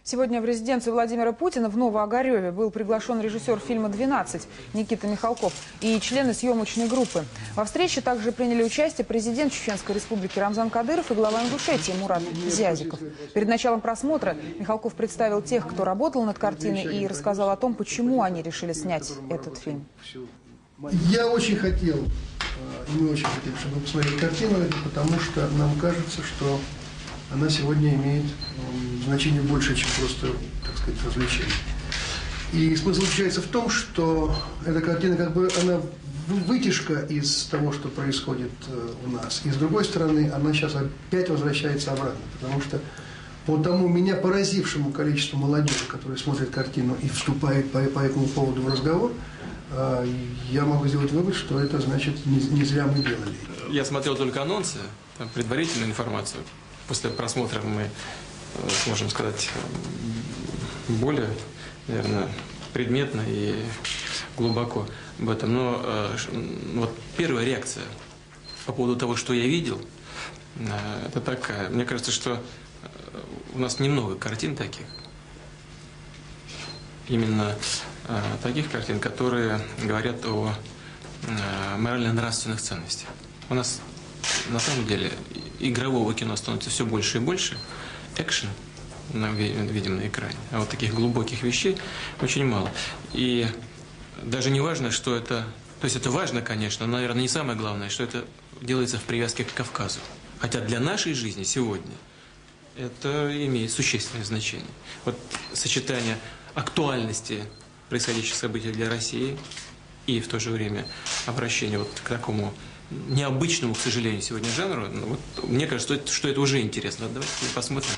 Сегодня в резиденцию Владимира Путина в Новоогареве был приглашен режиссер фильма «12» Никита Михалков и члены съемочной группы. Во встрече также приняли участие президент Чеченской Республики Рамзан Кадыров и глава Ингушетии Мурат Зязиков. Перед началом просмотра Михалков представил тех, кто работал над картиной, и рассказал о том, почему они решили снять этот фильм. Я очень хотел, и мы очень хотели, чтобы вы посмотрели картину, потому что нам кажется, что она сегодня имеет значение больше, чем просто, так сказать, развлечение. И смысл заключается в том, что эта картина, как бы, она вытяжка из того, что происходит у нас. И с другой стороны, она сейчас опять возвращается обратно, потому что по тому меня поразившему количеству молодежи, которая смотрит картину и вступает по этому поводу в разговор, я могу сделать вывод, что это значит не зря мы делали. Я смотрел только анонсы, предварительную информацию. После просмотра мы сможем сказать более, наверное, предметно и глубоко об этом. Но вот первая реакция по поводу того, что я видел, это такая. Мне кажется, что у нас немного картин таких. Именно таких картин, которые говорят о морально-нравственных ценностях. У нас на самом деле игрового кино становится все больше и больше. Экшен мы видим на экране. А вот таких глубоких вещей очень мало. И даже не важно, что это... То есть это важно, конечно, но, наверное, не самое главное, что это делается в привязке к Кавказу. Хотя для нашей жизни сегодня это имеет существенное значение. Вот сочетание актуальности происходящих событий для России и в то же время обращение вот к такому необычному, к сожалению, сегодня жанру. Вот, мне кажется, что это уже интересно. Давайте посмотрим.